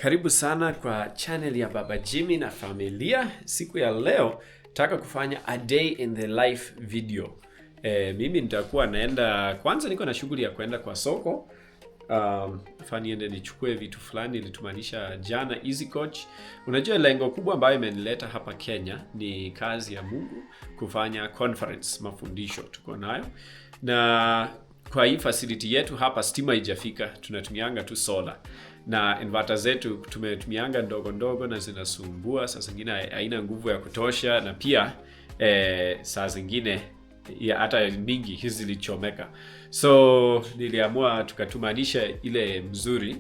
Karibu sana kwa channel ya Baba Jimmy na familia. Siku ya leo nataka kufanya a day in the life video. Mimi nitakuwa naenda, kwanza niko na shughuli ya kwenda kwa soko. Niende nichukue vitu fulani nilitumanisha jana Easy Coach. Unajua lengo kubwa ambayo imenileta hapa Kenya ni kazi ya Mungu, kufanya conference, mafundisho tuko nayo. Na kwa hii facility yetu hapa stima haijafika, tunatumianga tu solar. Na inverter zetu tumetumianga ndogo ndogo na zinasumbua, saa zingine haina nguvu ya kutosha, na pia saa zingine hata mingi hizi zilichomeka. So niliamua tukatumanisha ile mzuri.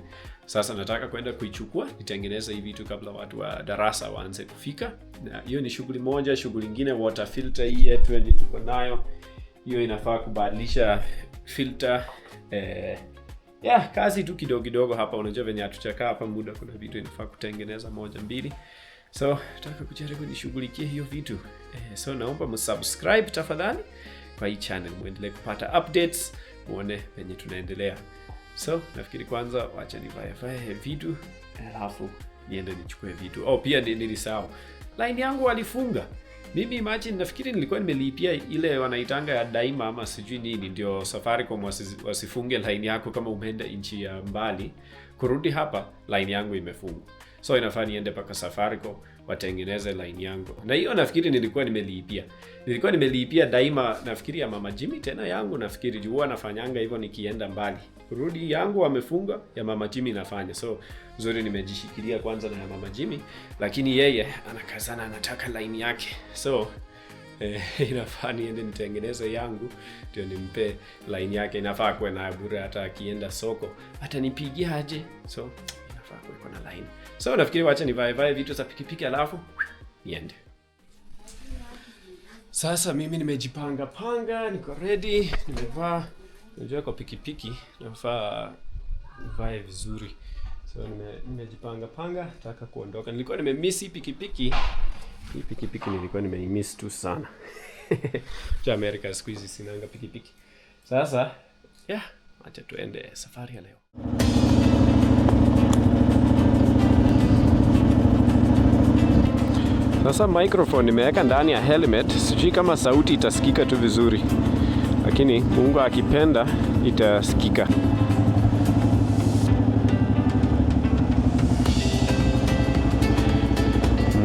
Sasa nataka kwenda kuichukua, nitengeneza hivi vitu kabla watu wa darasa waanze kufika. Na hiyo ni shughuli moja. Shughuli nyingine, water filter hii yetu yenye tuko nayo, hiyo inafaa kubadilisha filter. Kazi tu kidogo kidogo hapa. Unajua venye hatuchakaa hapa muda, kuna vitu inafaa kutengeneza moja mbili. So nataka kujaribu nishughulikie hiyo vitu. So naomba msubscribe tafadhali kwa hii channel, muendelee kupata updates, muone venye tunaendelea. So nafikiri kwanza wacha nivae vitu, alafu niende nichukue vitu. Pia nilisahau, line yangu walifunga. Mimi imagine, nafikiri nilikuwa nimelipia ile wanaitanga ya daima ama sijui nini, ndio Safaricom wasifunge line yako kama umeenda nchi ya mbali. Kurudi hapa line yangu imefungwa. So inafaa niende paka Safaricom watengeneze line yangu. Na hiyo nafikiri nilikuwa nimelipia daima, nafikiri ya Mama Jimmy, tena yangu nafikiri huwa nafanyanga hivyo nikienda mbali. Kurudi yangu wamefunga, ya Mama Jimmy nafanya. So uzuri nimejishikilia kwanza na ya Mama Jimmy, lakini yeye anakazana anataka line yake. So inafaa niende nitengeneze yangu ndio nimpe line yake. Inafaa kuwe na bure, hata akienda soko hata nipigia aje. So inafaa kuwe na line. So nafikiri wacha nivae vitu za pikipiki alafu niende. Sasa mimi nimejipanga niko ready, nimevaa. Unajua kwa pikipiki nafaa nivae vizuri. So nimejipanga nataka kuondoka. Nilikuwa nimemiss pikipiki. Hii pikipiki nilikuwa nimeimiss tu sana. Ja America siku hizi sinanga pikipiki. Sasa acha tuende safari ya leo. Sasa microphone nimeweka ndani ya helmet, sijui kama sauti itasikika tu vizuri, lakini Mungu akipenda itasikika.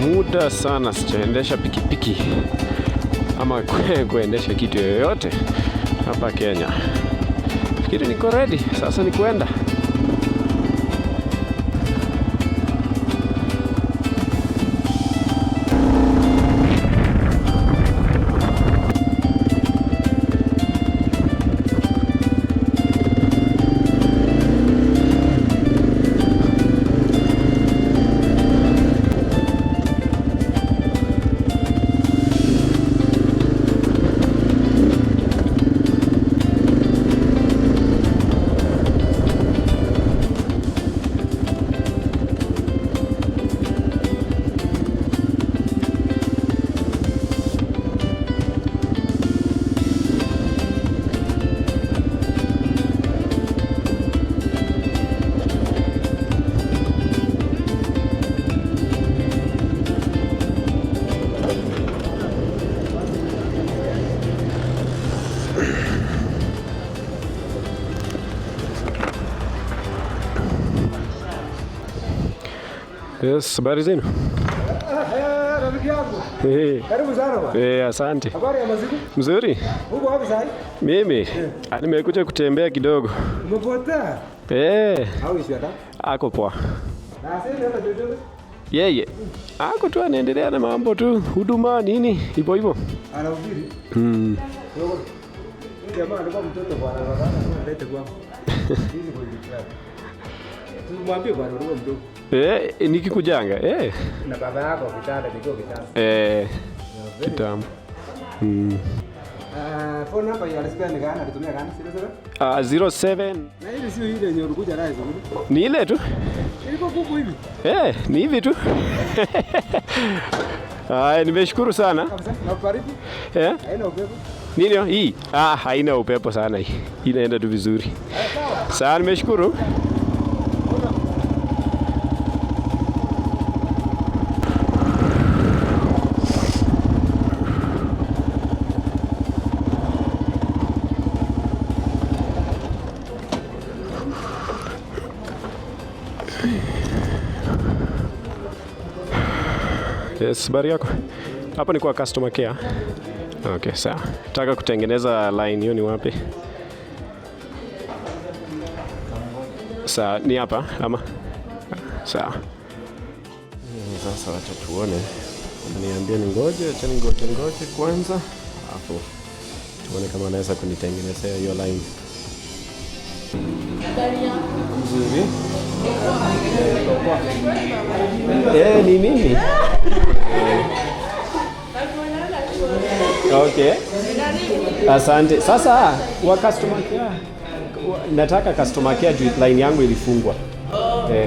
Muda sana sijaendesha pikipiki ama kuendesha kitu yoyote hapa Kenya. Fikiri niko ready, sasa ni kuenda. Yes, habari zenu? Rafiki yangu. Karibu sana. Asante. Habari ya maziku? Mzuri. Uko wapi sasa? Mimi nimekuja kutembea kidogo. Umepotea? How is your dad? Ako poa. Na sasa hata jojo? Yeye. Ako tu anaendelea na mambo tu, huduma nini, hivyo. Anahubiri? Jamaa alikuwa mtoto bwana, analeta kwangu. Hizi kwa hiyo. Tumwambie bwana wewe mdogo. Nikikujanga. Na baba yako kitanda niko kitanda. Kitambo. Phone number ya Alexander ni gani? Alitumia gani? 07. Na ile sio ile yenye ulikuja nayo zuri. Ni ile tu. Ilikuwa kuku hivi. Ni hivi tu. Nimeshukuru sana. Na karibu. Haina upepo. Nini hii? Haina upepo sana hii. Inaenda tu vizuri. Sawa, nimeshukuru. Yes, habari yako? Hapa ni kwa customer care. Okay, sawa. Nataka kutengeneza line, hiyo ni wapi? Sawa, ni hapa ama? Sawa. Sasa wacha tuone. Niambie ningoje, acha ningoje kwanza. Hapo tuone kama anaweza kunitengenezea hiyo line. Nzuri. Ni mimi. Okay. Asante. Sasa wa customer care. Nataka customer care juu line yangu ilifungwa.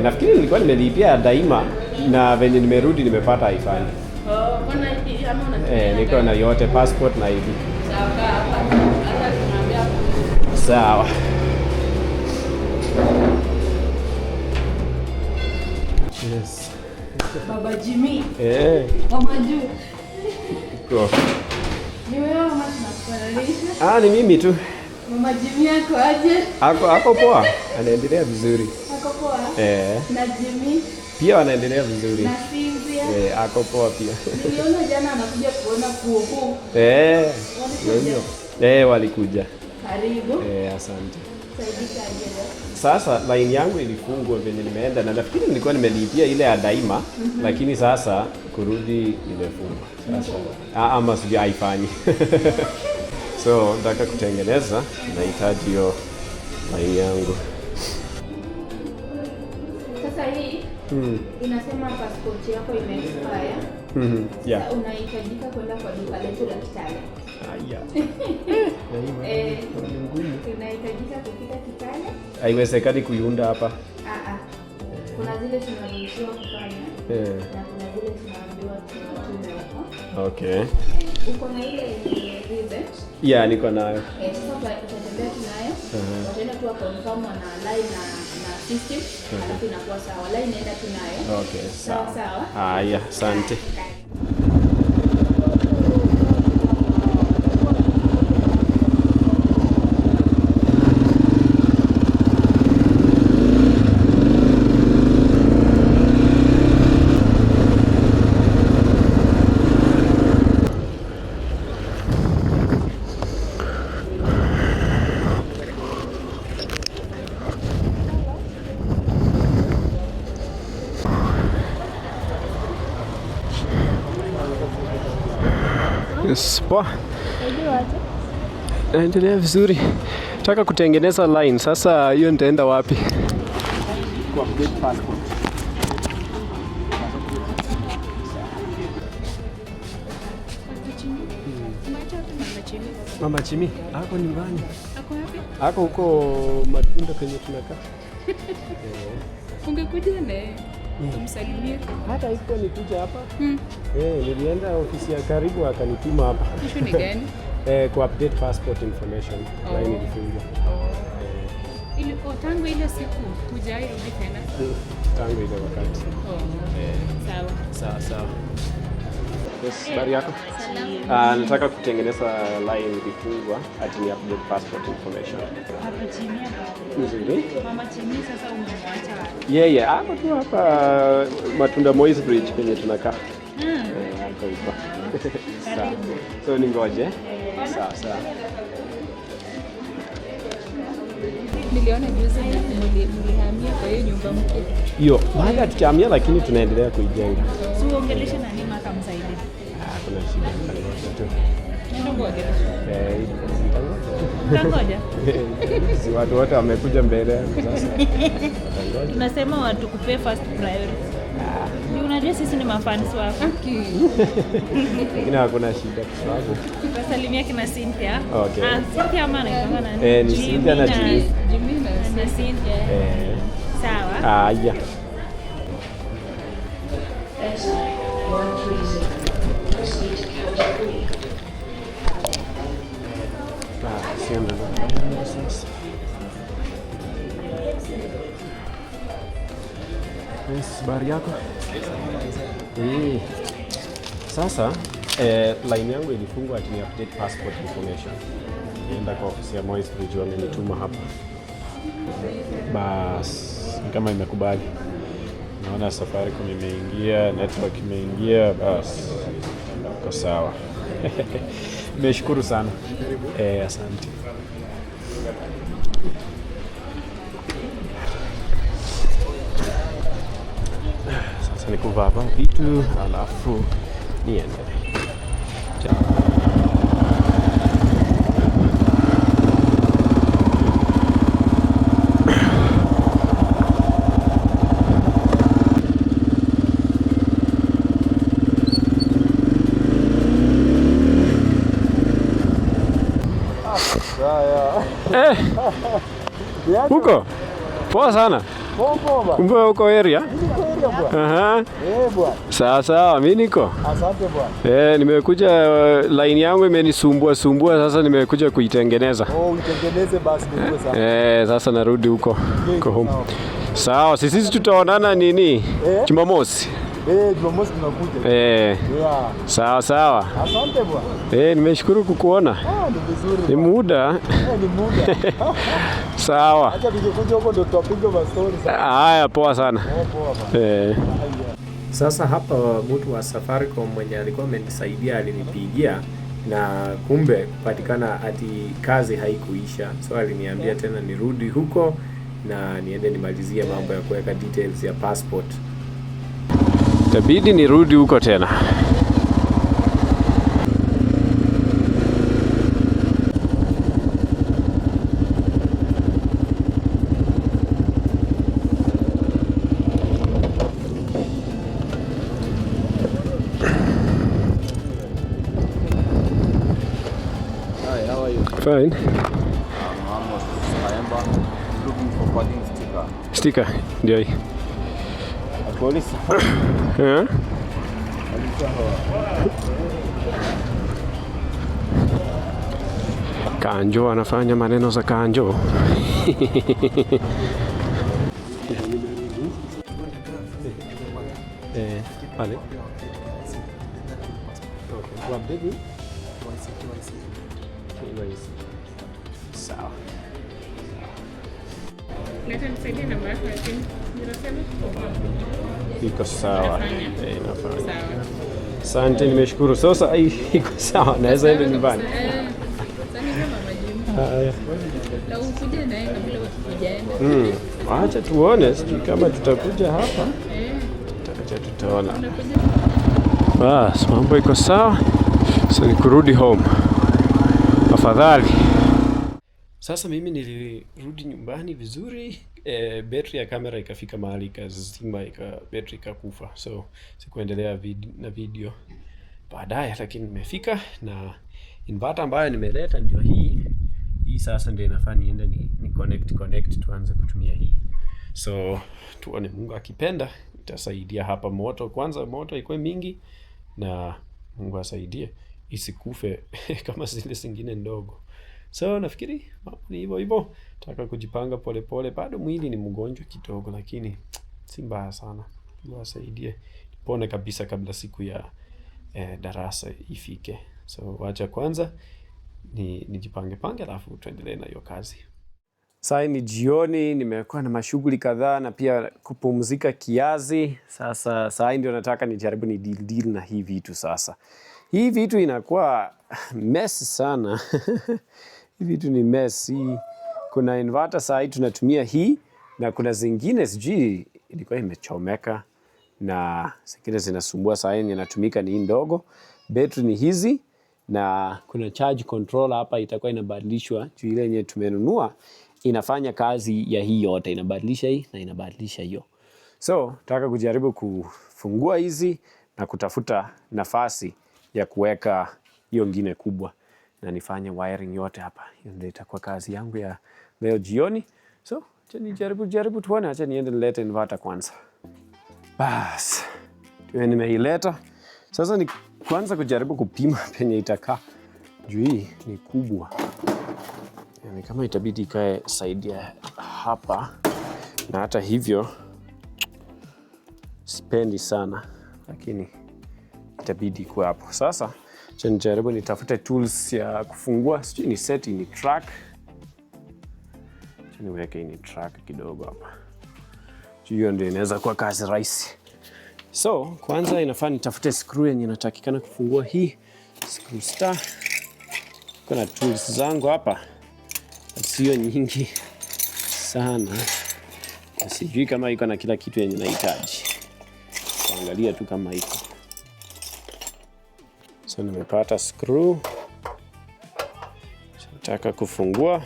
Nafikiri nilikuwa nimelipia daima na venye nimerudi nimepata haifanyi. Niko na yote passport na ID. Sawa. Yes. Baba Jimmy. Mama Ju. Go. Ni wewe mama tunakufananisha? Ni mimi tu. Mama Jimmy yako aje? Ako poa. Anaendelea vizuri. Ako poa? Na Jimmy pia anaendelea vizuri. Na Cynthia. Ako poa pia. Niliona jana anakuja kuona kuoku. Walikuja. Karibu. Asante. Saidika aje. Sasa line yangu ilifungwa venye nimeenda na nafikiri nilikuwa nimelipia ile ya daima lakini sasa kurudi imefungwa. Sasa ama sijui haifanyi. So nataka kutengeneza, nahitaji hiyo line yangu. Sasa hii inasema passport yako imeexpire. Yeah. Sasa unahitajika kwenda kwa duka letu la Kitale. Unahitajika kufika Kitale. Haiwezekani kuiunda hapa. Kuna zile tunaruhusiwa kufanya na kuna zile tunaambiwa tunatumia huko. Okay. Uko na ile receipt? Yeah, niko nayo. Sasa tutatembea tunayo. Wataenda tu confirm na line na system. Alafu inakuwa sawa. Line inaenda tunayo. Okay, sawa. Haya, asante. Yes, poa. Naendelea vizuri. Nataka kutengeneza line. Sasa hiyo nitaenda wapi? Kwa update passport. Mama Chimi, ako nyumbani. Ako wapi? Ako huko Matunda kwenye tunakaa. Ungekuja naye kumsalimia. Hata iko nikuja hapa. Nilienda ofisi ya karibu akanituma hapa. Issue ni gani? Kwa update passport information. Line ilifungwa. Tangu ile siku hujairudi tena? Tangu ile wakati. Sawa. Yes, habari yako? Salamu. Nataka kutengeneza line ilifungwa ati ni update passport information. Hapa chini hapa. Nzuri. Mama Chimi sasa umemwacha wapi? Hapo tu hapa Matunda Moise Bridge penye tunakaa. Hapo hivyo. Sawa. So ningoje. Sawa. Niliona juzi mlihamia kwa hiyo nyumba mpya. Hiyo, baada tukihamia lakini tunaendelea kuijenga. Si uongeleshe na nini akamsaidia? Kuna shida tu. Nenda ngoja. Ngoja. Si watu wote wamekuja mbele sasa. Tunasema watu kupe first priority. Unajua sisi ni mafans wako. Lakini hakuna shida kwa sababu Tusalimia kina Cynthia. Okay. Cynthia maana kama nani? ni Cynthia na Jimmy. Na Cynthia. Sawa. Haya. Habari yako? Sasa line yangu ilifungwa ati ni update passport information. Nienda kwa ofisi ya Moise Bridge wamenituma hapa. Bas, kama imekubali. Naona Safaricom imeingia, network imeingia, basi kwa sawa. Nimeshukuru sana. Asante. Sasa ni kuvaa vitu alafu niende. Huko? Poa sana. Poa. Kumbe uko area? Bwana. Bwana. Sawa, mimi niko. Asante bwana. Nimekuja line yangu imenisumbua sasa nimekuja kuitengeneza. Uitengeneze basi ndio sawa. Sasa narudi huko. Home. Sawa, sisi tutaonana nini? Jumamosi. Jumamosi tunakuja. Sawa. Asante bwana. Nimeshukuru kukuona. Ni vizuri. Ni muda. Ni muda. Sawa. Acha nikikuja huko ndo tutapiga mastori. Haya, poa sana. Poa bwana. Sasa hapa mtu wa Safaricom mwenye alikuwa amenisaidia alinipigia na kumbe kupatikana ati kazi haikuisha. So aliniambia tena nirudi huko na niende nimalizie mambo ya kuweka details ya passport. Itabidi nirudi huko tena. Hi, how are you? Fine. I'm almost Mayamba. Looking for parking sticker. Sticker ndio hii. Polisi. Kanjo anafanya maneno za Kanjo. Pale. Sawa. Iko sawa. Inafanya. Asante, nimeshukuru. Sasa iko sawa. Naweza enda nyumbani. Acha tuone kama tutakuja hapa. Acha tutaona. Bas, mambo iko sawa. Sasa ni kurudi home. Afadhali. Sasa mimi nilirudi nyumbani vizuri. Battery ya kamera ikafika mahali ikazima, battery ikakufa. So sikuendelea na video baadaye, lakini nimefika na inverter ambayo nimeleta ndio hii. Hii sasa ndio inafaa niende ni connect tuanze kutumia hii. So tuone, Mungu akipenda itasaidia hapa. Moto ikuwe mingi na Mungu asaidie isikufe kama zile zingine ndogo. So nafikiri mambo ni hivyo. Nataka kujipanga pole. Bado mwili ni mgonjwa kidogo, lakini si mbaya sana. Mungu asaidie pone kabisa kabla siku ya darasa ifike. So wacha kwanza nijipange alafu tuendelee na hiyo kazi. Sasa ni jioni, nimekuwa na mashughuli kadhaa na pia kupumzika kiasi. Sasa ndio nataka nijaribu ni deal na hii vitu sasa. Hii vitu inakuwa mess sana. Hii vitu ni mess. Kuna inverter sasa tunatumia hii na kuna zingine sijui ilikuwa imechomeka na zingine zinasumbua. Sasa inatumika ni hii ndogo. Battery ni hizi na kuna charge controller hapa itakuwa inabadilishwa juu ile yenye tumenunua inafanya kazi ya hii yote, inabadilisha hii na inabadilisha hiyo. So nataka kujaribu kufungua hizi na kutafuta nafasi ya kuweka hiyo ngine kubwa na nifanye wiring yote hapa. Hiyo ndio itakuwa kazi yangu ya leo jioni. So acha nijaribu tuone. Acha niende nilete inverter kwanza. Bas, nimeileta. Sasa ni kwanza kujaribu kupima penye itakaa. Juu hii ni kubwa. Yani kama itabidi ikae saidia hapa. Na hata hivyo sipendi sana, lakini itabidi kuwa hapo. Sasa acha nijaribu nitafute tools ya kufungua. Sijui ni set ni track. Acha niweke ni track kidogo hapa. Hiyo ndio inaweza kuwa kazi rahisi. So kwanza inafaa nitafute screw yenye inatakikana kufungua hii screw star. Kuna tools zangu hapa, sio nyingi sana, sijui kama iko na kila kitu yenye nahitaji. Angalia tu kama iko. So nimepata screw. Nataka kufungua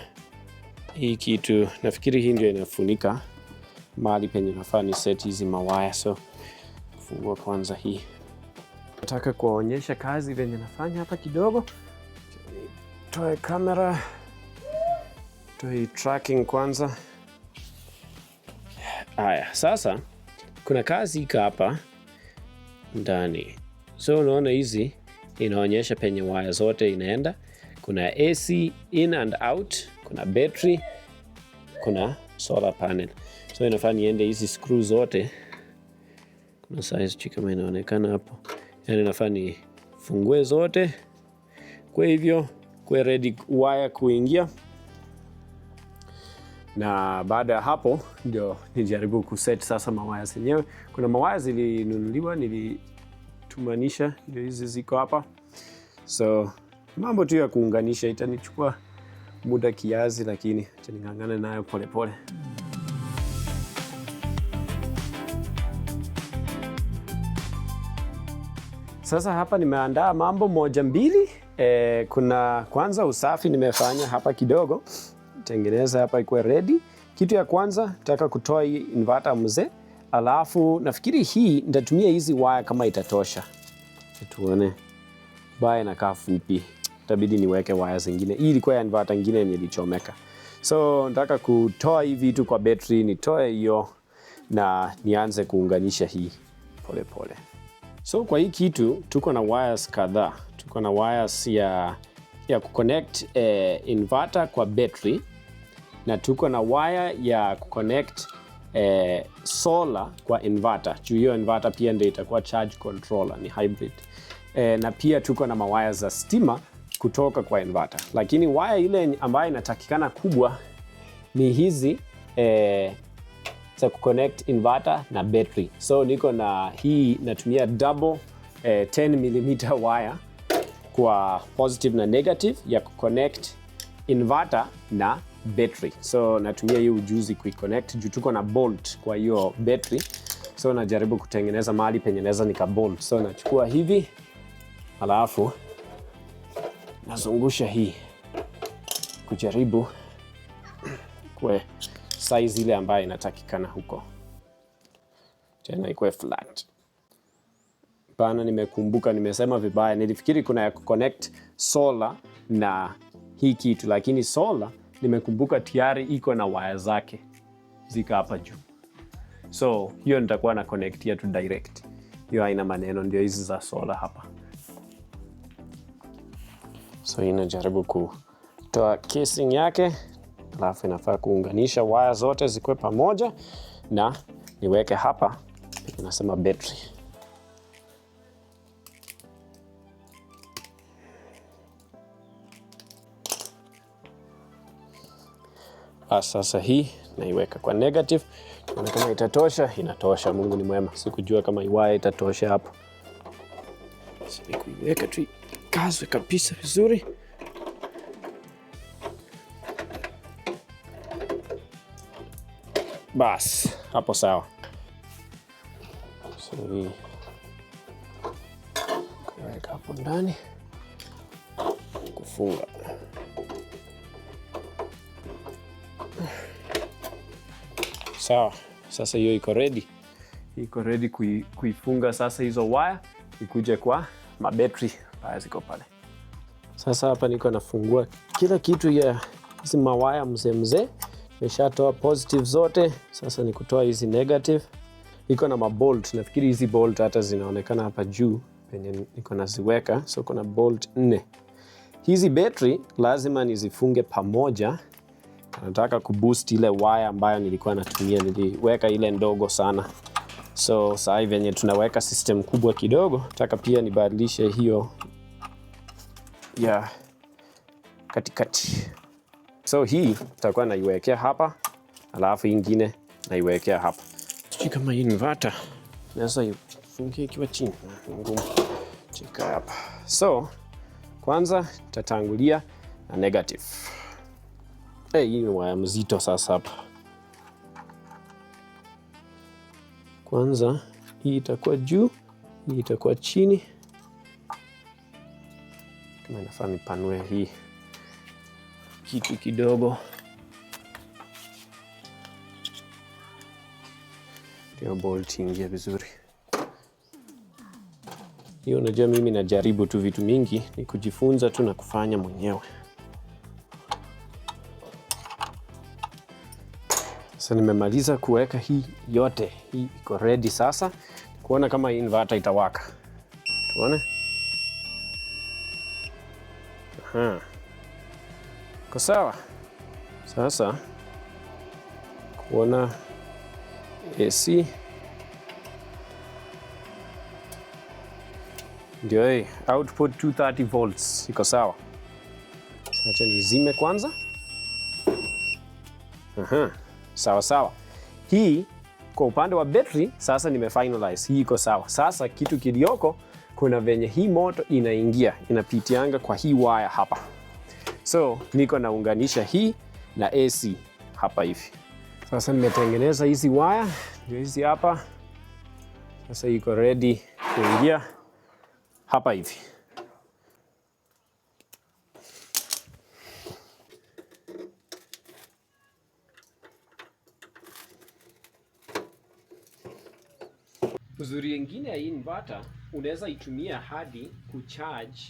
hii kitu. Nafikiri hii ndio inafunika mahali penye nafaa ni set hizi mawaya. So kufungua kwanza hii. Nataka kuwaonyesha kazi venye nafanya hapa kidogo. Toe kamera, toe tracking kwanza. Haya, sasa kuna kazi ika hapa ndani. So unaona hizi inaonyesha penye waya zote inaenda. Kuna AC in and out, kuna battery, kuna solar panel. So inafaa niende hizi screw zote. Kuna size kama inaonekana hapo. Yani inafaa nifungue zote. Kwa hivyo kwa ready wire kuingia. Na baada ya hapo ndio nijaribu kuset sasa mawaya zenyewe. Kuna mawaya zilinunuliwa, nilitumanisha, ndio hizi ziko hapa. So mambo tu ya kuunganisha itanichukua muda kiasi, lakini acha ning'ang'ane nayo polepole. Sasa hapa nimeandaa mambo moja mbili. Kuna kwanza usafi nimefanya hapa kidogo. Tengeneza hapa ikuwe ready. Kitu ya kwanza nataka kutoa hii inverter mzee. Alafu nafikiri hii nitatumia hizi waya kama itatosha. Tuone. Baya inakaa fupi. Itabidi niweke waya zingine. Hii ilikuwa ya inverter nyingine nilichomeka. So nataka kutoa hii vitu kwa battery, nitoe hiyo na nianze kuunganisha hii pole pole. So kwa hii kitu tuko na wires kadhaa. Tuko na wires ya kuconnect inverter kwa battery, na tuko na wire ya kuconnect solar kwa inverter. Juu hiyo inverter pia ndio itakuwa charge controller, ni hybrid. Na pia tuko na mawaya za stima kutoka kwa inverter. Lakini wire ile ambayo inatakikana kubwa ni hizi za kuconnect inverter na battery. So niko na hii, natumia double 10mm wire kwa positive na negative ya kuconnect inverter na battery. So natumia hii ujuzi kuiconnect juu tuko na bolt kwa hiyo battery. So najaribu kutengeneza mahali penye naweza nika bolt. So nachukua hivi, alafu nazungusha hii kujaribu kwa size ile ambayo inatakikana huko. Tena ikuwe flat. Bana, nimekumbuka nimesema vibaya. Nilifikiri kuna ya kuconnect solar na hii kitu, lakini solar nimekumbuka tayari iko na waya zake zika hapa juu. So hiyo nitakuwa na connect ya tu direct. Hiyo haina maneno, ndio hizi za solar hapa. So inajaribu kutoa casing yake, alafu inafaa kuunganisha waya zote zikuwe pamoja na niweke hapa inasema battery. Sasa hii naiweka kwa negative. Na kama itatosha, inatosha. Mungu ni mwema. Sikujua kama waya itatosha hapo. Sasa nikuiweka tu kazwe kabisa vizuri. Bas, hapo sawa. So hii kuweka hapo ndani, kufunga. Sawa, sasa hiyo iko ready. Iko ready kuifunga sasa hizo wire ikuje kwa mabattery haya ziko pale. Sasa hapa niko nafungua kila kitu ya hizi mawaya mzee. Nimeshatoa positive zote. Sasa ni kutoa hizi negative. Iko na mabolt. Nafikiri hizi bolt hata zinaonekana hapa juu penye niko naziweka. So kuna bolt 4. Hizi battery lazima nizifunge pamoja. Nataka kuboost ile wire ambayo nilikuwa natumia, niliweka ile ndogo sana. So sasa hivi venye tunaweka system kubwa kidogo, nataka pia nibadilishe hiyo ya katikati. So hii tutakuwa naiwekea hapa, alafu ingine naiwekea hapa. Sijui kama hii inverter naweza ifungia ikiwa chini. Ngumu. Cheka hapa. So, kwanza tatangulia na negative. Hii ni waya mzito sasa hapa. Kwanza hii itakuwa juu, hii itakuwa chini. Kama inafaa nipanue hii kitu kidogo. Ndio bolt ingia vizuri. Hiyo unajua mimi najaribu tu vitu mingi, ni kujifunza tu na kufanya mwenyewe. Sasa nimemaliza kuweka hii yote. Hii iko ready sasa. Kuona kama hii inverter itawaka. Tuone. Aha. Iko sawa. Sasa kuona AC ndio hii output 230 volts iko sawa. Sasa nizime kwanza. Aha. Sawa sawa. Hii kwa upande wa battery sasa nimefinalize. Hii iko sawa. Sasa kitu kilioko kuna venye hii moto inaingia, inapitianga kwa hii wire hapa. So niko naunganisha hii na AC hapa hivi. Sasa nimetengeneza hizi wire, ndio hizi hapa. Sasa iko ready kuingia hapa hivi. Uzuri wengine ya inverter unaweza itumia hadi kucharge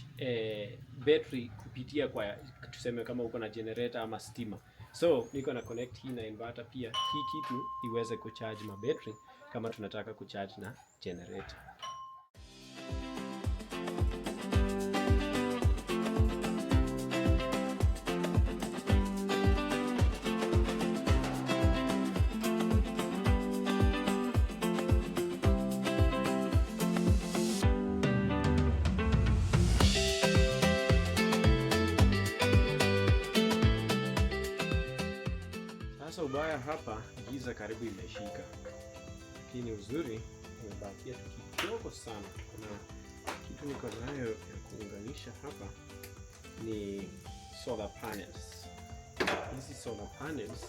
battery kupitia kwa, tuseme kama uko na generator ama stima. So niko na connect hii na inverter pia, hii kitu iweze kucharge ma battery kama tunataka kucharge na generator. Sasa ubaya hapa, giza karibu imeshika, lakini uzuri umebakia kidogo sana. Kuna kitu niko nayo ya kuunganisha hapa ni solar panels. Hizi solar panels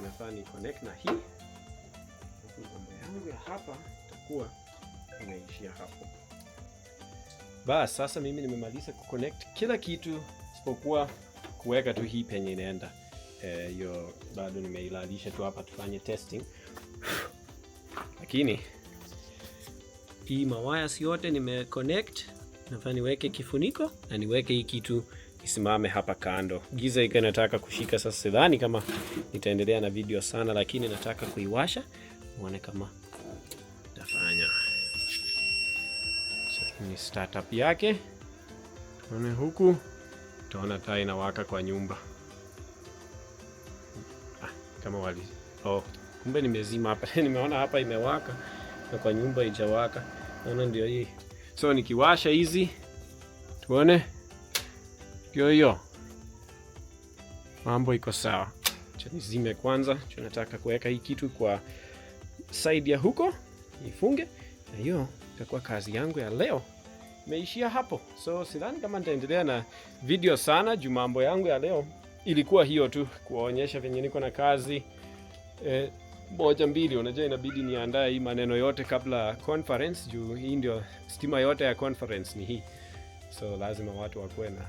inafaa ni connect na hii, mambo yangu ya hapa itakuwa inaishia hapo. Bas, sasa mimi nimemaliza kuconnect kila kitu isipokuwa kuweka tu hii penye inaenda. Hiyo bado nimeilalisha tu hapa tufanye testing. Lakini hii mawires yote nimeconnect, nafaa niweke kifuniko na niweke hii kitu isimame hapa kando. Giza iko nataka kushika sasa, sidhani kama nitaendelea na video sana, lakini nataka kuiwasha muone kama itafanya. So, ni startup yake. Tuone huku, tuona taa inawaka kwa nyumba. Kama wali. Oh, kumbe nimezima hapa. Nimeona hapa imewaka na kwa nyumba haijawaka. Naona ndio hii. So nikiwasha hizi tuone. Hiyo. Mambo iko sawa. Acha nizime kwanza. Tunataka kuweka hii kitu kwa side ya huko. Nifunge. Na hiyo itakuwa kazi yangu ya leo. Imeishia hapo. So sidhani kama nitaendelea na video sana juu mambo yangu ya leo ilikuwa hiyo tu, kuwaonyesha venye niko na kazi moja mbili. Unajua inabidi niandae hii maneno yote kabla conference juu hii ndio stima yote ya conference ni hii. So lazima watu wakuwe na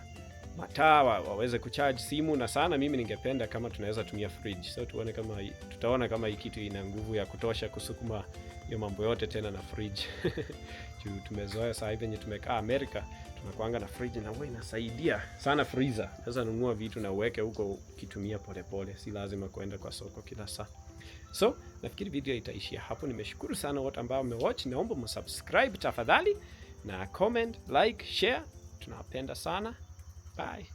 mataa waweze kucharge simu, na sana mimi ningependa kama tunaweza tumia fridge. So tuone kama tutaona kama hii kitu ina nguvu ya kutosha kusukuma hiyo mambo yote tena na fridge. Juu tumezoea sasa hivi tumekaa Amerika, tunakuanga na fridge na wewe inasaidia sana. Freezer unaweza nunua vitu na uweke huko ukitumia polepole, si lazima kwenda kwa soko kila saa. So nafikiri video itaishia hapo. Nimeshukuru sana wote ambao mmewatch. Naomba msubscribe tafadhali, na comment, like, share. Tunawapenda sana. Bye.